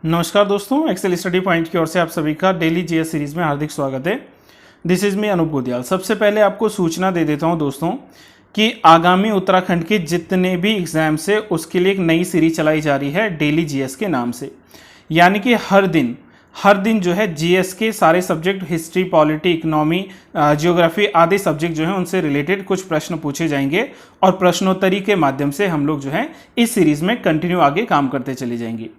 नमस्कार दोस्तों, Excel study point की ओर से आप सभी का डेली जीएस सीरीज में हार्दिक स्वागत है। This is me Anoop Godiyal. सबसे पहले आपको सूचना दे देता हूं दोस्तों कि आगामी उत्तराखंड के जितने भी एग्जाम्स है उसके लिए एक नई सीरीज चलाई जा रही है डेली जीएस के नाम से। यानी कि हर दिन जो है जीएस के सारे subject, history, polity, economy, geography आदि सब्जेक्ट जो है उनसे रिलेटेड कुछ प्रश्न पूछे जाएंगे और प्रश्नोत्तरी के माध्यम से हम लोग जो है इस सीरीज में कंटिन्यू आगे काम करते चले जाएंगे।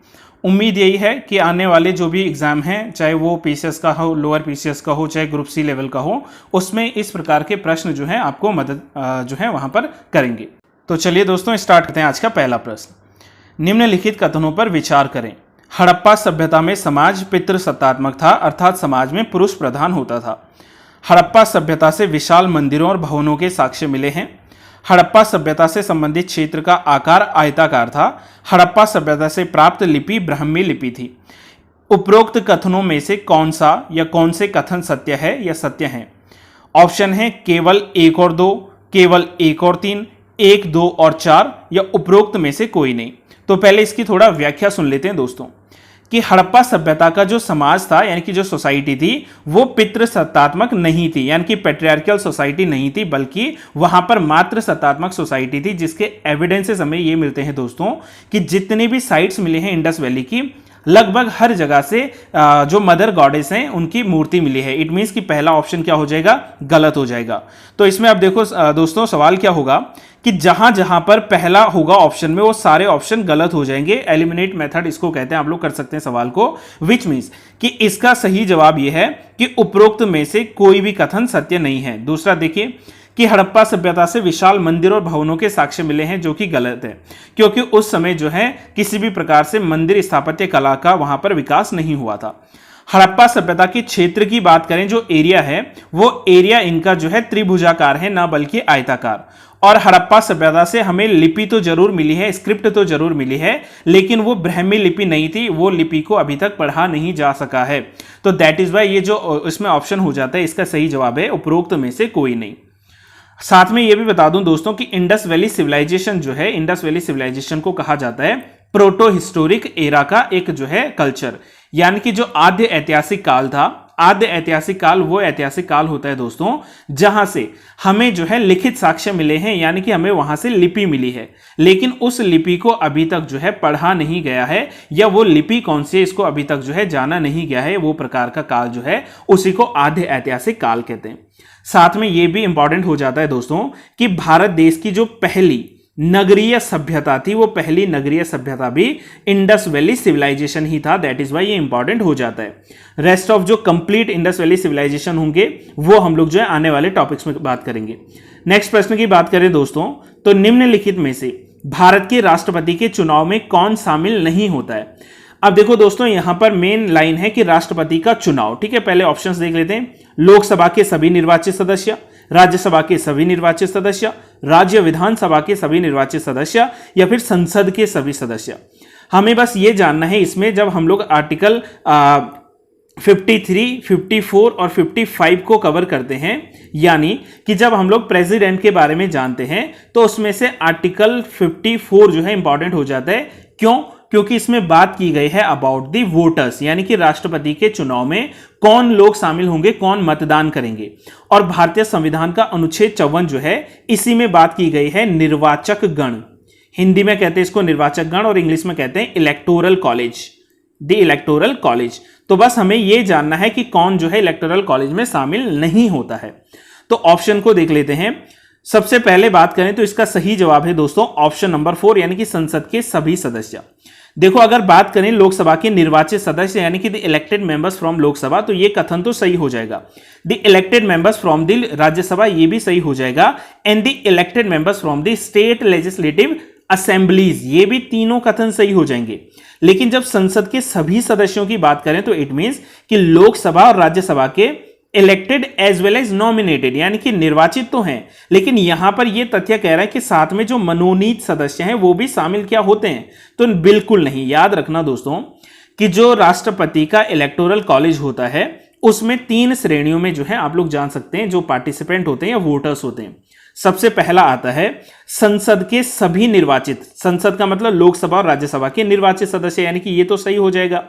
उम्मीद यही है कि आने वाले जो भी एग्जाम हैं, चाहे वो पीसीएस का हो, लोअर पीसीएस का हो, चाहे ग्रुप सी लेवल का हो, उसमें इस प्रकार के प्रश्न जो है आपको मदद जो है वहां पर करेंगे। तो चलिए दोस्तों स्टार्ट करते हैं आज का पहला प्रश्न। निम्नलिखित कथनों पर विचार करें। हड़प्पा सभ्यता में समाज पितृसत्तात्मक था, अर्थात समाज में पुरुष प्रधान होता था। हड़प्पा सभ्यता से विशाल मंदिरों और भवनों के साक्ष्य मिले हैं। हड़प्पा सभ्यता से संबंधित क्षेत्र का आकार आयताकार था। हड़प्पा सभ्यता से प्राप्त लिपि ब्राह्मी लिपि थी। उपरोक्त कथनों में से कौन सा या कौन से कथन सत्य है या सत्य है? ऑप्शन है केवल 1 और 2, केवल 1 और 3, 1, 2 और 4 या उपरोक्त में से कोई नहीं। तो पहले इसकी थोड़ा व्याख्या सुन लेते हैं दोस्तों कि हड़प्पा सभ्यता का जो समाज था, यानी कि जो सोसाइटी थी, वो पितृसत्तात्मक नहीं थी, यानी कि पैट्रियार्कल सोसाइटी नहीं थी, बल्कि वहां पर मात्र सत्तात्मक सोसाइटी थी। जिसके एविडेंसेस हमें ये मिलते हैं दोस्तों कि जितने भी साइट्स मिले हैं इंडस वैली की, लगभग हर जगह से जो मदर गॉडेस हैं उनकी मूर्ति मिली है। इट मीन्स कि पहला ऑप्शन क्या हो जाएगा? गलत हो जाएगा। तो इसमें अब देखो दोस्तों, सवाल क्या होगा कि जहां जहां पर पहला होगा ऑप्शन में, वो सारे ऑप्शन गलत हो जाएंगे। एलिमिनेट मेथड इसको कहते हैं, आप लोग कर सकते हैं सवाल को। विच मीन्स कि इसका सही जवाब यह है कि उपरोक्त में से कोई भी कथन सत्य नहीं है। दूसरा देखिए कि हड़प्पा सभ्यता से विशाल मंदिर और भवनों के साक्ष्य मिले हैं, जो कि गलत है, क्योंकि उस समय जो है किसी भी प्रकार से मंदिर स्थापत्य कला का वहां पर विकास नहीं हुआ था। हड़प्पा सभ्यता के क्षेत्र की बात करें, जो एरिया है वो एरिया इनका जो है त्रिभुजाकार है, ना बल्कि आयताकार। और हड़प्पा सभ्यता से हमें लिपि तो जरूर मिली है, स्क्रिप्ट तो जरूर मिली है, लेकिन वो ब्राह्मी लिपि नहीं थी। वो लिपि को अभी तक पढ़ा नहीं जा सका है। तो दैट इज वाई ये जो इसमें ऑप्शन हो जाता है, इसका सही जवाब है उपरोक्त में से कोई नहीं। साथ में यह भी बता दूं दोस्तों कि इंडस वैली सिविलाइजेशन जो है, इंडस वैली सिविलाइजेशन को कहा जाता है प्रोटो हिस्टोरिक एरा का एक जो है कल्चर, यानी कि जो आद्य ऐतिहासिक काल था। आद्य ऐतिहासिक काल वो ऐतिहासिक काल होता है दोस्तों जहां से हमें जो है लिखित साक्ष्य मिले हैं, यानी कि हमें वहां से लिपि मिली है, लेकिन उस लिपि को अभी तक जो है पढ़ा नहीं गया है, या वो लिपि कौन सी है इसको अभी तक जो है जाना नहीं गया है। वो प्रकार का काल जो है उसी को आद्य ऐतिहासिक काल कहते हैं। साथ में यह भी इंपॉर्टेंट हो जाता है दोस्तों कि भारत देश की जो पहली नगरीय सभ्यता थी, वो पहली नगरीय सभ्यता भी इंडस वैली सिविलाइजेशन ही था। दैट इज वाई ये इंपॉर्टेंट हो जाता है। रेस्ट ऑफ जो कंप्लीट इंडस वैली सिविलाइजेशन होंगे वो हम लोग जो है आने वाले टॉपिक्स में बात करेंगे। नेक्स्ट प्रश्न की बात करें दोस्तों, तो निम्नलिखित में से भारत के राष्ट्रपति के चुनाव में कौन शामिल नहीं होता है? अब देखो दोस्तों, यहां पर मेन लाइन है कि राष्ट्रपति का चुनाव। ठीक है, पहले ऑप्शंस देख लेते हैं। लोकसभा के सभी निर्वाचित सदस्य, राज्यसभा के सभी निर्वाचित सदस्य, राज्य विधानसभा के सभी निर्वाचित सदस्य, या फिर संसद के सभी सदस्य। हमें बस ये जानना है इसमें, जब हम लोग आर्टिकल 53, 54 और 55 को कवर करते हैं, यानी कि जब हम लोग प्रेसिडेंट के बारे में जानते हैं, तो उसमें से आर्टिकल 54 जो है इंपॉर्टेंट हो जाता है। क्यों? क्योंकि इसमें बात की गई है अबाउट द वोटर्स, यानी कि राष्ट्रपति के चुनाव में कौन लोग शामिल होंगे, कौन मतदान करेंगे। और भारतीय संविधान का अनुच्छेद 54 जो है, इसी में बात की गई है निर्वाचक गण। हिंदी में कहते हैं इसको निर्वाचक गण और इंग्लिश में कहते हैं electoral college, the electoral college. तो बस हमें यह जानना है कि कौन जो है इलेक्टोरल कॉलेज में शामिल नहीं होता है। तो ऑप्शन को देख लेते हैं। सबसे पहले बात करें तो इसका सही जवाब है दोस्तों ऑप्शन नंबर 4, यानी कि संसद के सभी सदस्य। देखो, अगर बात करें लोकसभा के निर्वाचित सदस्य, यानी कि the elected members from Lok Sabha, तो ये कथन तो सही हो जाएगा। The elected members from the Rajya Sabha, ये भी सही हो जाएगा। And the elected members from the state legislative assemblies, ये भी तीनों कथन सही हो जाएंगे। लेकिन जब संसद के सभी सदस्यों की बात करें तो इट मींस कि लोकसभा और राज्यसभा के elected as well as nominated, यानी कि निर्वाचित तो हैं, लेकिन यहां पर यह तथ्य कह रहा है कि साथ में जो मनोनीत सदस्य हैं वो भी शामिल क्या होते हैं? तो बिल्कुल नहीं। याद रखना दोस्तों कि जो राष्ट्रपति का इलेक्टोरल कॉलेज होता है उसमें 3 श्रेणियों में जो है आप लोग जान सकते हैं जो पार्टिसिपेंट होते हैं या वोटर्स होते हैं। सबसे पहला आता है संसद के सभी निर्वाचित, संसद का मतलब लोकसभा और राज्यसभा के निर्वाचित सदस्य, यानी कि ये तो सही हो जाएगा।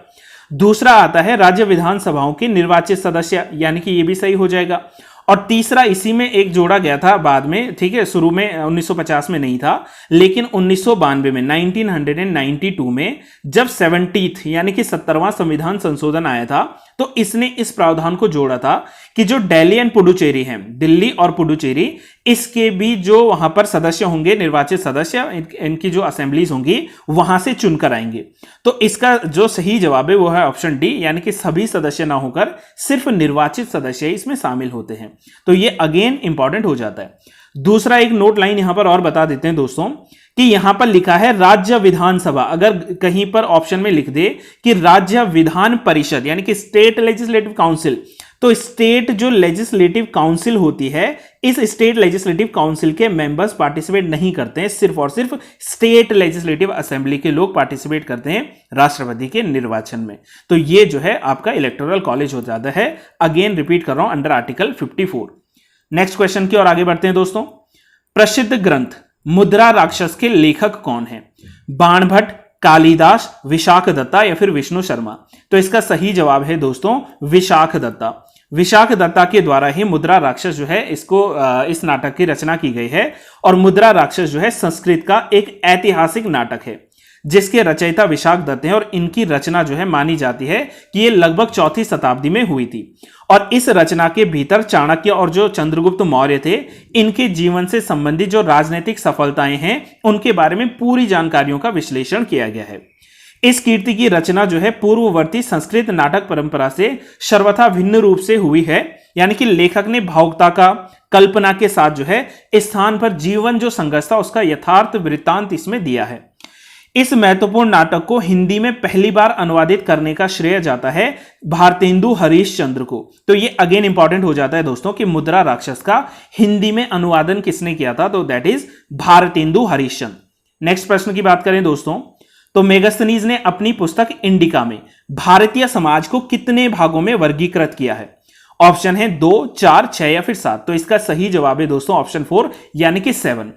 दूसरा आता है राज्य विधानसभाओं के निर्वाचित सदस्य, यानी कि ये भी सही हो जाएगा। और तीसरा इसी में एक जोड़ा गया था बाद में, ठीक है, शुरू में 1950 में नहीं था, लेकिन 1992 में 1992 में जब 70th यानी कि 70वां संविधान संशोधन आया था, तो इसने इस प्रावधान को जोड़ा था कि जो दिल्ली एंड पुडुचेरी हैं, दिल्ली और पुडुचेरी, इसके भी जो वहां पर सदस्य होंगे, निर्वाचित सदस्य, इनकी जो असेंबलीज होंगी वहां से चुनकर आएंगे। तो इसका जो सही जवाब है वो है ऑप्शन डी, यानी कि सभी सदस्य ना होकर सिर्फ निर्वाचित सदस्य इसमें शामिल होते हैं। तो ये अगेन इंपॉर्टेंट हो जाता है। दूसरा एक नोट लाइन यहां पर और बता देते हैं दोस्तों कि यहां पर लिखा है राज्य विधानसभा, अगर कहीं पर ऑप्शन में लिख दे कि राज्य विधान परिषद यानी कि स्टेट लेजिस्लेटिव काउंसिल, तो स्टेट जो लेजिस्लेटिव काउंसिल होती है, इस स्टेट लेजिस्लेटिव काउंसिल के मेंबर्स पार्टिसिपेट नहीं करते हैं, सिर्फ और सिर्फ स्टेट लेजिस्लेटिव असेंबली के लोग पार्टिसिपेट करते हैं राष्ट्रपति के निर्वाचन में। तो ये जो है आपका इलेक्टोरल कॉलेज हो जाता है। अगेन रिपीट कर रहा हूं, अंडर आर्टिकल 54। नेक्स्ट क्वेश्चन की ओर आगे बढ़ते हैं दोस्तों। प्रसिद्ध ग्रंथ मुद्रा राक्षस के लेखक कौन है? बाणभट्ट, कालिदास, विशाख दत्ता या फिर विष्णु शर्मा? तो इसका सही जवाब है दोस्तों विशाख दत्ता। विशाख दत्ता के द्वारा ही मुद्रा राक्षस जो है इसको इस नाटक की रचना की गई है। और मुद्रा राक्षस जो है संस्कृत का एक ऐतिहासिक नाटक है जिसके रचयिता विशाख दत्त हैं, और इनकी रचना जो है मानी जाती है कि ये लगभग 4वीं शताब्दी में हुई थी। और इस रचना के भीतर चाणक्य और जो चंद्रगुप्त मौर्य थे, इनके जीवन से संबंधित जो राजनीतिक सफलताएं हैं उनके बारे में पूरी जानकारियों का विश्लेषण किया गया है। इस कीर्ति की रचना जो है पूर्ववर्ती संस्कृत नाटक परंपरा से सर्वथा भिन्न रूप से हुई है, यानी कि लेखक ने भावुकता का, कल्पना के साथ जो है स्थान पर जीवन जो संघर्ष था उसका यथार्थ वृत्तांत इसमें दिया है। इस महत्वपूर्ण नाटक को हिंदी में पहली बार अनुवादित करने का श्रेय जाता है भारतेंदु हरीशचंद्र को। तो ये अगेन इंपॉर्टेंट हो जाता है दोस्तों कि मुद्रा राक्षस का हिंदी में अनुवादन किसने किया था, तो that is Bharatendu Harishchandra. Next प्रश्न की बात करें दोस्तों, तो मेगास्थनीज ने अपनी पुस्तक इंडिका में भारतीय समाज को कितने भागों में वर्गीकृत किया है? ऑप्शन है 2, 4, 6 या फिर 7। तो इसका सही जवाब है दोस्तों ऑप्शन 4 यानी कि 7।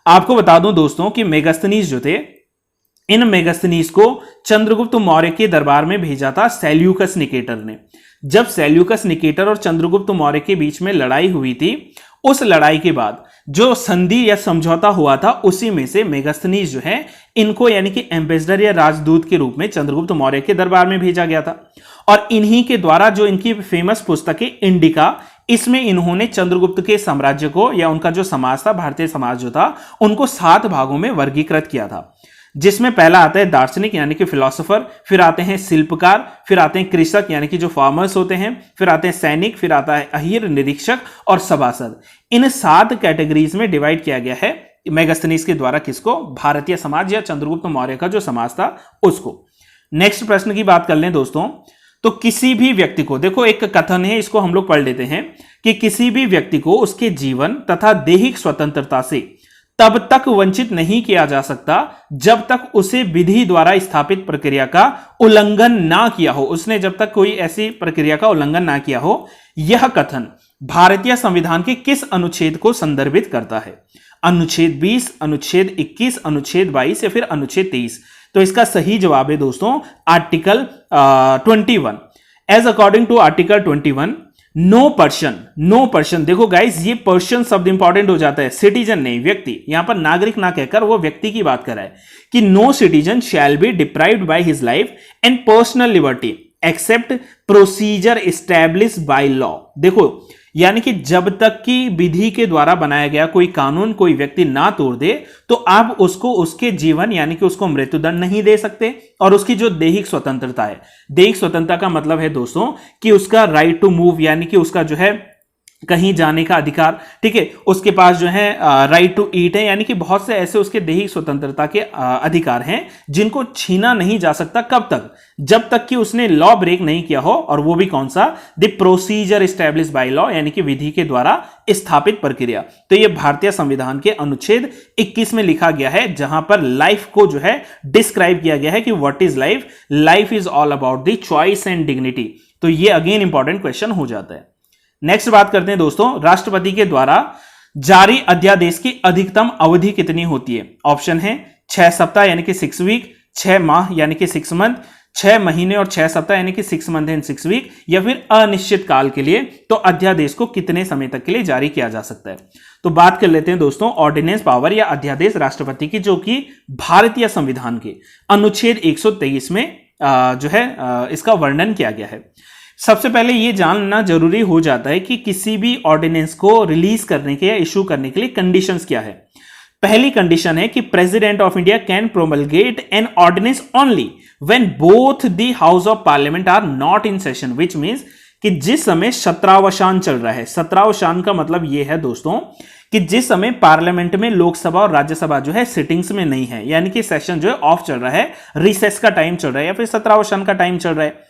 आपको बता दूं दोस्तों कि मेगास्थनीज जो थे, इन मेगास्थनीज को चंद्रगुप्त मौर्य के दरबार में भेजा था सेल्यूकस निकेटर ने। जब सेल्यूकस निकेटर और चंद्रगुप्त मौर्य के बीच में लड़ाई हुई थी, उस लड़ाई के बाद जो संधि या समझौता हुआ था उसी में से मेगास्थनीज जो है इनको यानी कि एम्बेसडर या राजदूत के रूप में चंद्रगुप्त मौर्य के दरबार में भेजा गया था। और इन्हीं के द्वारा जो इनकी फेमस पुस्तक है इंडिका, इसमें इन्होंने चंद्रगुप्त के साम्राज्य को या उनका जो समाज था, भारतीय समाज जो था, उनको 7 भागों में वर्गीकृत किया था। जिसमें पहला आता है दार्शनिक यानी कि फिलोसोफर, फिर आते हैं शिल्पकार, फिर आते हैं कृषक यानी कि जो फार्मर्स होते हैं, फिर आते हैं सैनिक, फिर आता है अहीर, निरीक्षक और सभासद। इन 7 कैटेगरीज में डिवाइड किया गया है मेगास्थनीज के द्वारा। किसको? भारतीय समाज या चंद्रगुप्त मौर्य का जो समाज था उसको। नेक्स्ट प्रश्न की बात कर लें दोस्तों, तो किसी भी व्यक्ति को, देखो एक कथन है, इसको हम लोग पढ़ लेते हैं कि किसी भी व्यक्ति को उसके जीवन तथा दैहिक स्वतंत्रता से तब तक वंचित नहीं किया जा सकता जब तक उसे विधि द्वारा स्थापित प्रक्रिया का उल्लंघन ना किया हो। उसने जब तक कोई ऐसी प्रक्रिया का उल्लंघन ना किया हो। यह कथन भारतीय संविधान के किस अनुच्छेद को संदर्भित करता है? अनुच्छेद 20, अनुच्छेद 21, अनुच्छेद 22 या फिर अनुच्छेद 23? तो इसका सही जवाब है दोस्तों article 21। As according to article 21, no person, देखो गाइस ये पर्सन शब्द इंपॉर्टेंट हो जाता है, सिटीजन नहीं, व्यक्ति। यहां पर नागरिक ना कहकर वो व्यक्ति की बात कर रहा है कि no citizen shall be deprived by his life and personal liberty except procedure establish by law. देखो यानी कि जब तक कि विधि के द्वारा बनाया गया कोई कानून कोई व्यक्ति ना तोड़ दे, तो आप उसको उसके जीवन यानी कि उसको मृत्युदंड नहीं दे सकते। और उसकी जो दैहिक स्वतंत्रता है, दैहिक स्वतंत्रता का मतलब है दोस्तों कि उसका राइट टू मूव यानी कि उसका जो है कहीं जाने का अधिकार, ठीक है, उसके पास जो है राइट टू ईट है, यानी कि बहुत से ऐसे उसके दैहिक स्वतंत्रता के अधिकार हैं जिनको छीना नहीं जा सकता। कब तक? जब तक कि उसने लॉ ब्रेक नहीं किया हो। और वो भी कौन सा? The procedure establish by law, यानी कि विधि के द्वारा स्थापित प्रक्रिया। तो ये भारतीय संविधान के अनुच्छेद 21 में लिखा गया है, जहां पर लाइफ को जो है डिस्क्राइब किया गया है कि what is life. Life is all about the choice and dignity. तो ये अगेन इंपॉर्टेंट क्वेश्चन हो जाता है। नेक्स्ट बात करते हैं दोस्तों, राष्ट्रपति के द्वारा जारी अध्यादेश की अधिकतम अवधि कितनी होती है? ऑप्शन है 6 सप्ताह यानी कि 6 वीक, 6 माह यानी कि 6 मंथ, 6 महीने और 6 सप्ताह यानी कि 6 मंथ एंड 6 वीक, या फिर अनिश्चित काल के लिए। तो अध्यादेश को कितने समय तक के लिए जारी किया जा सकता है? तो बात कर लेते हैं दोस्तों ऑर्डिनेंस पावर या अध्यादेश राष्ट्रपति की, जो कि भारतीय संविधान के अनुच्छेद 123 में जो है इसका वर्णन किया गया है। सबसे पहले यह जानना जरूरी हो जाता है कि किसी भी ऑर्डिनेंस को रिलीज करने के या इशू करने के लिए कंडीशंस क्या है। पहली कंडीशन है कि president of India can promulgate an ordinance only when both the house of parliament are not in session, which means कि जिस समय सत्रावसान चल रहा है। सत्रावसान का मतलब यह है दोस्तों कि जिस समय पार्लियामेंट में लोकसभा और राज्यसभा जो है सिटिंग्स में नहीं है, यानी कि सेशन जो है ऑफ चल रहा है, रिसेस का टाइम चल रहा है या फिर सत्रावसान का टाइम चल रहा है,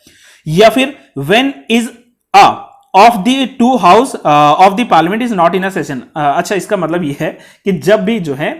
या फिर when is of the two house of the parliament is not in a session. अच्छा, इसका मतलब यह है कि जब भी जो है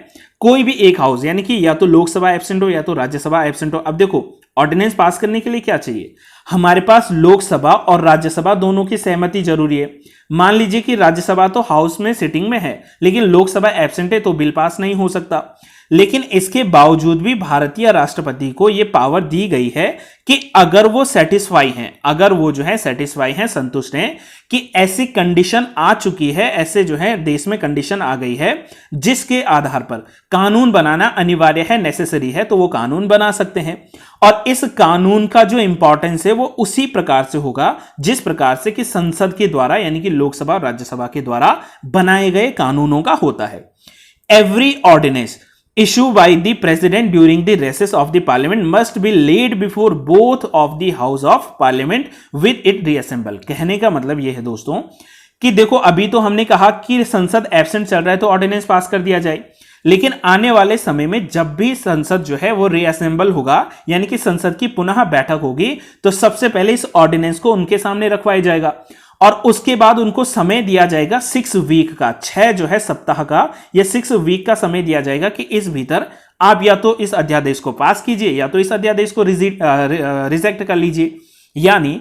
कोई भी एक हाउस यानी कि या तो लोकसभा एब्सेंट हो या तो राज्यसभा एब्सेंट हो। अब देखो ऑर्डिनेंस पास करने के लिए क्या चाहिए, हमारे पास लोकसभा और राज्यसभा दोनों की सहमति जरूरी है। मान लीजिए कि राज्यसभा तो हाउस में सिटिंग में है लेकिन लोकसभा एब्सेंट है, तो बिल पास नहीं हो सकता। लेकिन इसके बावजूद भी भारतीय राष्ट्रपति को यह पावर दी गई है कि अगर वो सेटिस्फाई हैं, अगर वो जो है सेटिस्फाई हैं, संतुष्ट हैं कि ऐसी कंडीशन आ चुकी है, ऐसे जो है देश में कंडीशन आ गई है जिसके आधार पर कानून बनाना अनिवार्य है, नेसेसरी है, तो वो कानून बना सकते हैं। और इस कानून का जो इंपॉर्टेंस है वो उसी प्रकार से होगा जिस प्रकार से कि संसद के द्वारा यानी कि लोकसभा और राज्यसभा के द्वारा बनाए गए कानूनों का होता है। Every ordinance issue by the president during the recess of the parliament must be laid before both of the house of parliament with it reassemble। कहने का मतलब यह है दोस्तों कि देखो अभी तो हमने कहा कि संसद एब्सेंट चल रहा है तो ऑर्डिनेंस पास कर दिया जाए, लेकिन आने वाले समय में जब भी संसद जो है वो रीअसेंबल होगा यानी कि संसद की पुनः बैठक होगी, तो सबसे पहले इस ऑर्डिनेंस को उनके सामने रखवाया जाएगा और उसके बाद उनको समय दिया जाएगा 6 वीक का, 6 जो है सप्ताह का या 6 वीक का समय दिया जाएगा कि इस भीतर आप या तो इस अध्यादेश को पास कीजिए या तो इस अध्यादेश को रिजेक्ट कर लीजिए। यानी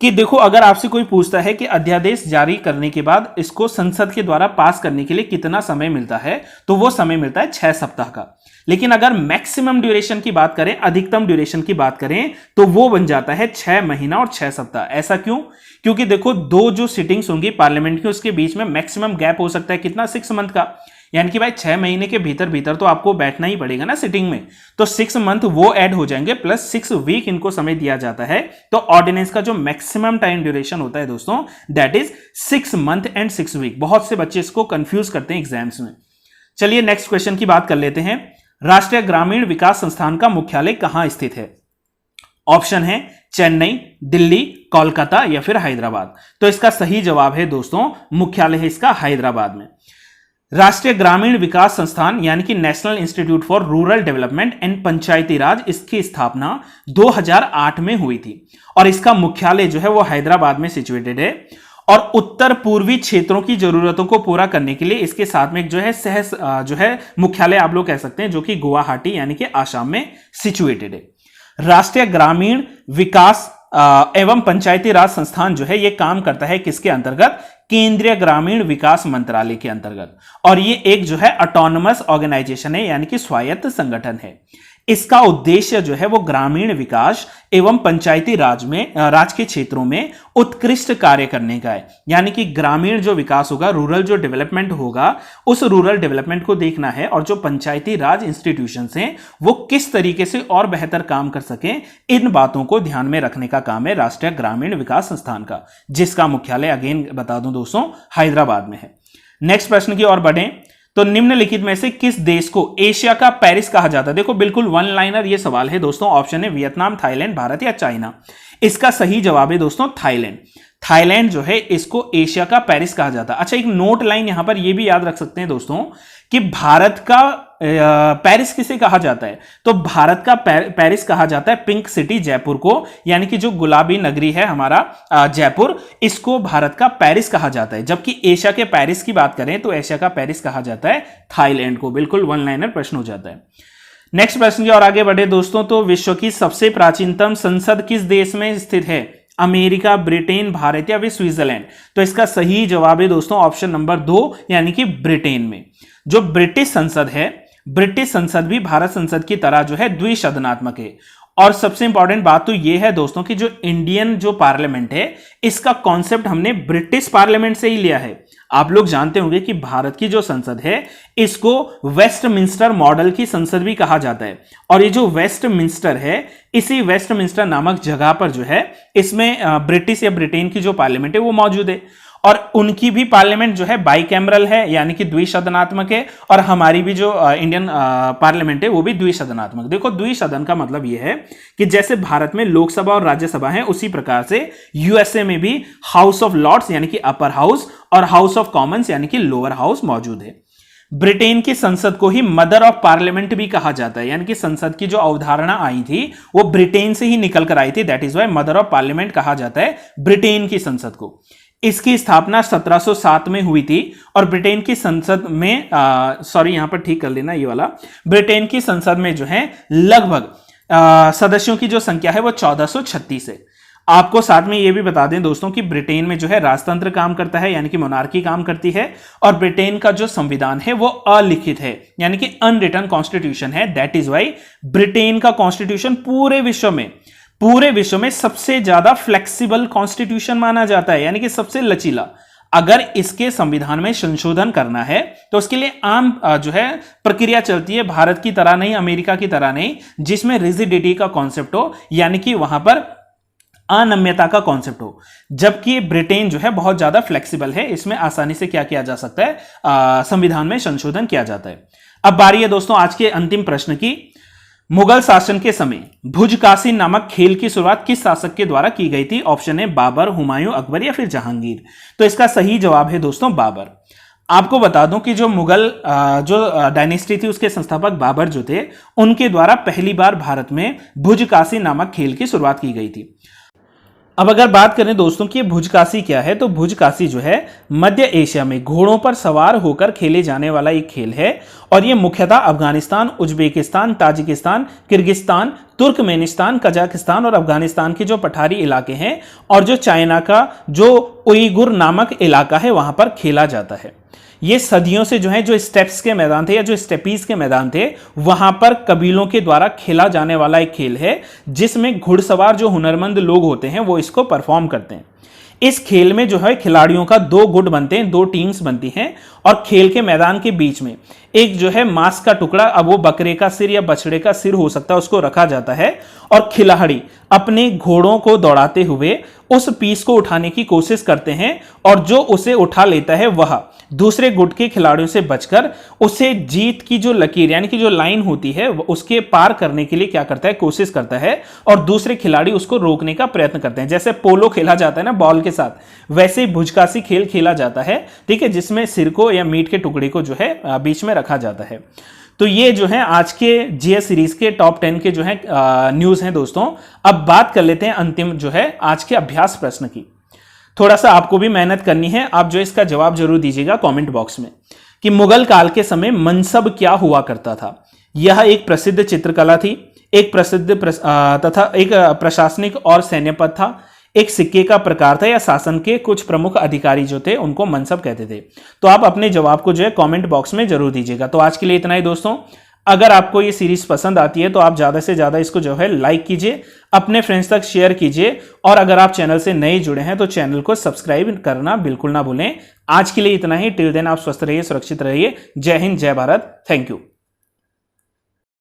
कि देखो अगर आपसे कोई पूछता है कि अध्यादेश जारी करने के बाद इसको संसद के द्वारा पास करने के लिए कितना समय मिलता है, तो वो समय मिलता है 6 सप्ताह का। लेकिन अगर मैक्सिमम ड्यूरेशन की बात करें, अधिकतम ड्यूरेशन की बात करें, तो वो बन जाता है 6 महीना और 6 सप्ताह। ऐसा क्यों? क्योंकि देखो दो जो सिटिंग्स होंगी पार्लियामेंट की उसके बीच में मैक्सिमम गैप हो सकता है कितना, 6 मंथ का। यानी कि भाई 6 महीने के भीतर भीतर तो आपको बैठना ही पड़ेगा ना सिटिंग में, तो 6 मंथ वो ऐड हो जाएंगे प्लस 6 वीक इनको समय दिया जाता है। तो ऑर्डिनेंस का जो मैक्सिमम टाइम ड्यूरेशन होता है दोस्तों that is 6 month and 6 week. बहुत से बच्चे इसको कंफ्यूज करते हैं एग्जाम्स में। चलिए नेक्स्ट क्वेश्चन की बात कर लेते हैं। राष्ट्रीय ग्रामीण विकास संस्थान का मुख्यालय कहां स्थित है? ऑप्शन है चेन्नई, दिल्ली, कोलकाता या फिर हैदराबाद। तो इसका सही जवाब है दोस्तों मुख्यालय है इसका हैदराबाद में। राष्ट्रीय ग्रामीण विकास संस्थान यानी कि National Institute for Rural Development and Panchayati Raj, इसकी स्थापना 2008 में हुई थी और इसका मुख्यालय जो है वो हैदराबाद में सिचुएटेड है। और उत्तर पूर्वी क्षेत्रों की जरूरतों को पूरा करने के लिए इसके साथ में जो है जो है मुख्यालय आप लोग कह सकते हैं, जो कि गुवाहाटी यानी कि आसाम में सिचुएटेड है। राष्ट्रीय ग्रामीण विकास एवं पंचायती राज संस्थान जो है यह काम करता है किसके अंतर्गत? केंद्रीय ग्रामीण विकास मंत्रालय के अंतर्गत। और ये एक जो है ऑटोनमस ऑर्गेनाइजेशन है यानी कि स्वायत्त संगठन है। इसका उद्देश्य जो है वो ग्रामीण विकास एवं पंचायती राज के क्षेत्रों में उत्कृष्ट कार्य करने का है। यानी कि ग्रामीण जो विकास होगा, रूरल जो डेवलपमेंट होगा, उस रूरल डेवलपमेंट को देखना है और जो पंचायती राज इंस्टीट्यूशंस हैं वो किस तरीके से और बेहतर काम कर सकें, इन बातों को ध्यान में रखने का काम है राष्ट्रीय ग्रामीण विकास संस्थान का, जिसका मुख्यालय अगेन बता दूं दोस्तों हैदराबाद में है। नेक्स्ट प्रश्न की ओर बढ़ें तो निम्नलिखित में से किस देश को एशिया का पेरिस कहा जाता है? देखो बिल्कुल वन लाइनर ये सवाल है दोस्तों। ऑप्शन है वियतनाम, थाईलैंड, भारत या चाइना। इसका सही जवाब है दोस्तों थाईलैंड। थाईलैंड जो है इसको एशिया का पेरिस कहा जाता है। अच्छा, एक नोट लाइन यहां पर ये भी याद रख सकते हैं दोस्तों कि भारत का पेरिस किसे कहा जाता है? तो भारत का पेरिस कहा जाता है पिंक सिटी जयपुर को, यानी कि जो गुलाबी नगरी है हमारा जयपुर, इसको भारत का पेरिस कहा जाता है। जबकि एशिया के पेरिस की बात करें तो एशिया का पेरिस कहा जाता है थाईलैंड को। बिल्कुल वन लाइनर प्रश्न हो जाता है। नेक्स्ट प्रश्न की ओर आगे बढ़े दोस्तों तो विश्व की सबसे प्राचीनतम संसद किस देश में स्थित है? अमेरिका, ब्रिटेन, भारत या फिर स्विट्जरलैंड? तो इसका सही जवाब है दोस्तों ऑप्शन नंबर 2 यानी कि ब्रिटेन में। जो ब्रिटिश संसद है, ब्रिटिश संसद भी भारत संसद की तरह जो है द्विसदनात्मक है। और सबसे इंपॉर्टेंट बात तो यह है दोस्तों कि जो इंडियन जो पार्लियामेंट है इसका कॉन्सेप्ट हमने ब्रिटिश पार्लियामेंट से ही लिया है। आप लोग जानते होंगे कि भारत की जो संसद है इसको वेस्टमिंस्टर मॉडल की संसद भी कहा जाता है। और ये जो वेस्टमिंस्टर है, इसी वेस्टमिंस्टर नामक जगह पर जो है इसमें ब्रिटिश या ब्रिटेन की जो पार्लियामेंट है वो मौजूद है। और उनकी भी पार्लियामेंट जो है बाइकैमरल है यानी कि द्विसदनात्मक है, और हमारी भी जो इंडियन पार्लियामेंट है वो भी द्विसदनात्मक। देखो द्विसदन का मतलब यह है कि जैसे भारत में लोकसभा और राज्यसभा है उसी प्रकार से यूएसए में भी हाउस ऑफ लॉर्ड्स यानी कि अपर हाउस और हाउस ऑफ कॉमन्स यानी कि लोअर हाउस मौजूद है। ब्रिटेन की संसद को ही मदर ऑफ पार्लियामेंट भी कहा जाता है, यानी कि संसद की जो अवधारणा आई थी वो ब्रिटेन से ही निकल कर आई थी। That is why mother of parliament कहा जाता है ब्रिटेन की संसद को। इसकी स्थापना 1707 में हुई थी और ब्रिटेन की संसद में यहां पर ठीक कर लेना ये वाला, ब्रिटेन की संसद में जो है लगभग सदस्यों की जो संख्या है वो 1436 है। आपको साथ में ये भी बता दें दोस्तों कि ब्रिटेन में जो है राजतंत्र काम करता है यानी कि मोनार्की काम करती है, और ब्रिटेन का जो संविधान है वो अलिखित है यानी कि अनरिटन कॉन्स्टिट्यूशन है। दैट इज वाई ब्रिटेन का कॉन्स्टिट्यूशन पूरे विश्व में सबसे ज्यादा फ्लेक्सिबल कॉन्स्टिट्यूशन माना जाता है, यानी कि सबसे लचीला। अगर इसके संविधान में संशोधन करना है तो उसके लिए आम जो है प्रक्रिया चलती है, भारत की तरह नहीं, अमेरिका की तरह नहीं, जिसमें रिजिडिटी का कॉन्सेप्ट हो यानी कि वहां पर अनम्यता का कॉन्सेप्ट हो। जबकि ब्रिटेन जो है बहुत ज्यादा फ्लेक्सिबल है, इसमें आसानी से क्या किया जा सकता है, संविधान में संशोधन किया जाता है। अब बारी है दोस्तों आज के अंतिम प्रश्न की। मुगल शासन के समय भुजकाशी नामक खेल की शुरुआत किस शासक के द्वारा की गई थी? ऑप्शन है बाबर, हुमायूं, अकबर या फिर जहांगीर। तो इसका सही जवाब है दोस्तों बाबर। आपको बता दूं कि जो मुगल जो डायनेस्टी थी उसके संस्थापक बाबर जो थे उनके द्वारा पहली बार भारत में भुजकाशी नामक खेल की शुरुआत की गई थी। अब अगर बात करें दोस्तों कि भुजकाशी क्या है, तो भुजकाशी जो है मध्य एशिया में घोड़ों पर सवार होकर खेले जाने वाला एक खेल है, और यह मुख्यतः Afghanistan, Uzbekistan, Tajikistan, Kyrgyzstan, Turkmenistan, Kazakhstan और अफगानिस्तान के जो पठारी इलाके हैं और जो चाइना का जो उइगुर नामक इलाका है वहां पर खेला जाता है। ये सदियों से जो है जो स्टेप्स के मैदान थे या जो स्टेपीज के मैदान थे वहां पर कबीलों के द्वारा खेला जाने वाला एक खेल है, जिसमें घुड़सवार जो हुनरमंद लोग होते हैं वो इसको परफॉर्म करते हैं। इस खेल में जो है खिलाड़ियों का 2 गुट बनते हैं, 2 टीम्स बनती हैं, और खेल के मैदान के बीच में एक जो है मांस का टुकड़ा, अब वो बकरे का सिर या बछड़े का सिर हो सकता है, उसको रखा जाता है, और खिलाड़ी अपने घोड़ों को दौड़ाते हुए उस पीस को उठाने की कोशिश करते हैं, और जो उसे उठा लेता है वह दूसरे गुट के खिलाड़ियों से बचकर उसे जीत की जो लकीर यानी कि जो लाइन होती है उसके पार करने के लिए क्या करता है, कोशिश करता है, और दूसरे खिलाड़ी उसको रोकने का प्रयत्न करते हैं। जैसे पोलो खेला जाता है ना बॉल के साथ, वैसे ही भुजकाशी खेल खेला जाता है, ठीक है, जिसमें सिर को या मीट के टुकड़े को जो है बीच में रखा जाता है। तो ये जो है आज के जीएस सीरीज के टॉप 10 के जो है न्यूज हैं दोस्तों। अब बात कर लेते हैं अंतिम जो है आज के अभ्यास प्रश्न की। थोड़ा सा आपको भी मेहनत करनी है, आप जो इसका जवाब जरूर दीजिएगा कमेंट बॉक्स में कि मुगल काल के समय मनसब क्या हुआ करता था। यह एक प्रसिद्ध चित्रकला थी, एक प्रसिद्ध तथा एक प्रशासनिक और सैन्य पद था, एक सिक्के का प्रकार था, या शासन के कुछ प्रमुख अधिकारी जो थे उनको मनसब कहते थे। तो आप अपने जवाब को जो है कमेंट बॉक्स में जरूर दीजिएगा। तो आज के लिए इतना ही दोस्तों। अगर आपको ये सीरीज पसंद आती है तो आप ज़्यादा से ज़्यादा इसको जो है लाइक कीजिए, अपने फ्रेंड्स तक शेयर कीजिए, और अगर आप चैनल से नए जुड़े हैं तो चैनल को सब्सक्राइब करना बिल्कुल ना भूलें। आज के लिए इतना ही। टिल देन आप स्वस्थ रहिए, सुरक्षित रहिए। जय हिंद, जय भारत। Thank you.